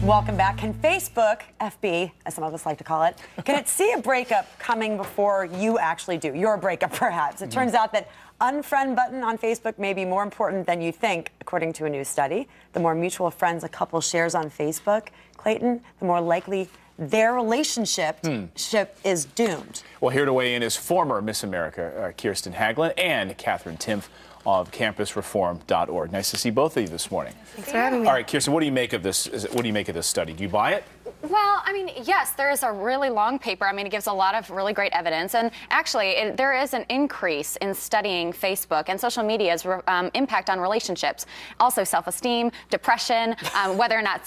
Welcome back. Can Facebook, FB, as some of us like to call it, can it see a breakup coming before you actually do? Your breakup, perhaps. It turns out that unfriend button on Facebook may be more important than you think, according to a new study. The more mutual friends a couple shares on Facebook, Clayton, the more likely their relationship is doomed. Well, here to weigh in is former Miss America Kirsten Hagelin and Katherine Timpf of campusreform.org. Nice to see both of you this morning. Thanks for having me. All right, Kirsten, what do you make of this? What do you make of this study? Do you buy it? Well, I mean, yes, there is a really long paper. I mean, it gives a lot of really great evidence. And actually, there is an increase in studying Facebook and social media's impact on relationships. Also, self-esteem, depression, whether or not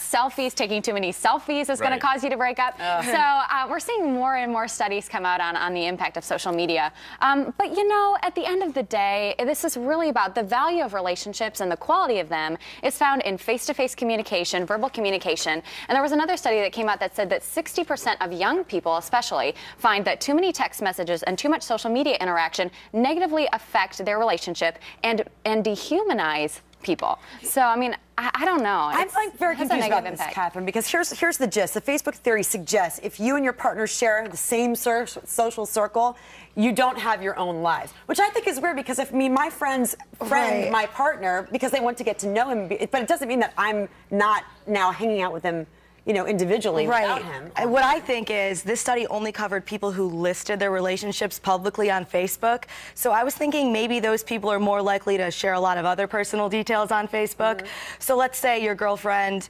taking too many selfies is going to cause you to break up. So we're seeing more and more studies come out on the impact of social media. But, you know, at the end of the day, this is really about the value of relationships, and the quality of them is found in face-to-face communication, verbal communication. And there was another study that came out that said that 60% of young people especially find that too many text messages and too much social media interaction negatively affect their relationship and dehumanize people. So, I mean, I don't know. I'm like very confused about this, Katherine, because here's the gist. The Facebook theory suggests if you and your partner share the same social circle, you don't have your own lives, which I think is weird, because if my friend's friend, my partner, because they want to get to know him, but it doesn't mean that I'm not now hanging out with him, you know, individually without him. What I think is this study only covered people who listed their relationships publicly on Facebook. So I was thinking maybe those people are more likely to share a lot of other personal details on Facebook. So let's say your girlfriend,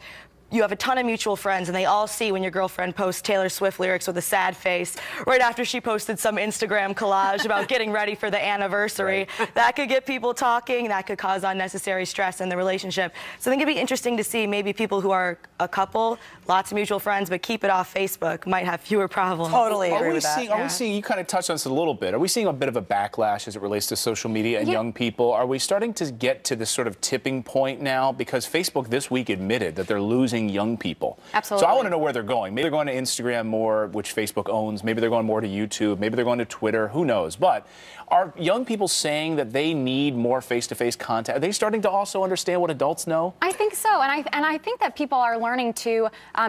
you have a ton of mutual friends, and they all see when your girlfriend posts Taylor Swift lyrics with a sad face right after she posted some Instagram collage about getting ready for the anniversary. That could get people talking. That could cause unnecessary stress in the relationship. So I think it'd be interesting to see maybe people who are a couple, lots of mutual friends, but keep it off Facebook, might have fewer problems. Totally agree with that. Are we seeing, you kind of touched on this a little bit, are we seeing a bit of a backlash as it relates to social media and young people? Are we starting to get to this sort of tipping point now? Because Facebook this week admitted that they're losing young people. Absolutely. So I want to know where they're going. Maybe they're going to Instagram more, which Facebook owns. Maybe they're going more to YouTube. Maybe they're going to Twitter. Who knows? But are young people saying that they need more face-to-face contact? Are they starting to also understand what adults know? I think so, and I think that people are learning to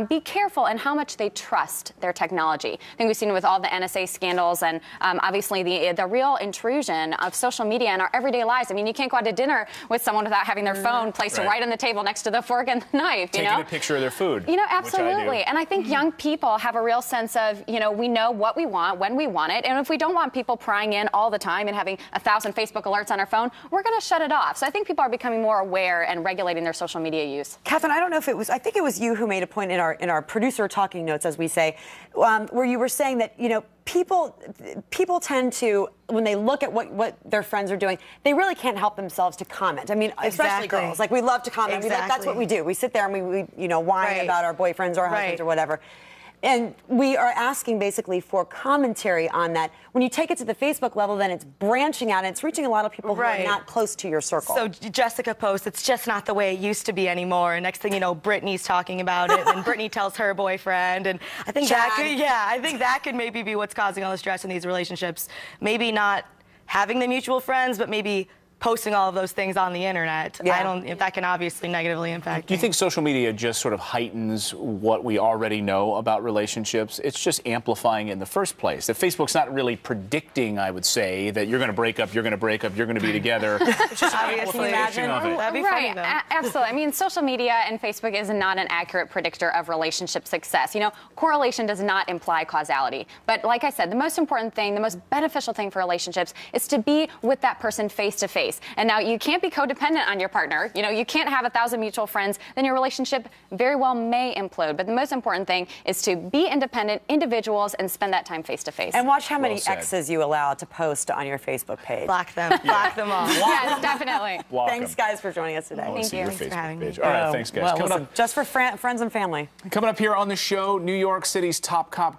be careful in how much they trust their technology. I think we've seen it with all the NSA scandals, and obviously the real intrusion of social media in our everyday lives. I mean, you can't go out to dinner with someone without having their phone placed right on the table next to the fork and the knife. Taking a picture of their food. You know, absolutely. And I think young people have a real sense of, you know, we know what we want, when we want it, and if we don't want people prying in all the time and having 1,000 Facebook alerts on our phone, we're going to shut it off. So I think people are becoming more aware and regulating their social media use. Katherine, I don't know if it was, I think it was you who made a point in our producer talking notes, as we say, where you were saying that, you know, people tend to, when they look at what their friends are doing, they really can't help themselves to comment. I mean, especially girls. Like, we love to comment. That's what we do. We sit there and we you know, whine about our boyfriends or our husbands or whatever. And we are asking basically for commentary on that. When you take it to the Facebook level, then it's branching out and it's reaching a lot of people who are not close to your circle. So Jessica posts, it's just not the way it used to be anymore. And next thing you know, Brittany's talking about it, and Brittany tells her boyfriend. And I think I think that could maybe be what's causing all the stress in these relationships. Maybe not having the mutual friends, but maybe posting all of those things on the internet. I don't, if that can obviously negatively impact. Do you think social media just sort of heightens what we already know about relationships? It's just amplifying it in the first place. That Facebook's not really predicting, I would say, that you're going to break up, you're going to break up, you're going to be together. It's just obviously amplification of it. That'd be funny, though. Absolutely. I mean, social media and Facebook is not an accurate predictor of relationship success. You know, correlation does not imply causality. But like I said, the most important thing, the most beneficial thing for relationships is to be with that person face to face. And now you can't be codependent on your partner. You know, you can't have 1,000 mutual friends. Then your relationship very well may implode. But the most important thing is to be independent individuals and spend that time face to face. And watch how many exes you allow to post on your Facebook page. Block them. Block them all. Yes, definitely. Thanks, guys, for joining us today. Thank you. Thanks for having me. All right, thanks, guys. Well, listen, just for friends and family. Coming up here on the show, New York City's top cop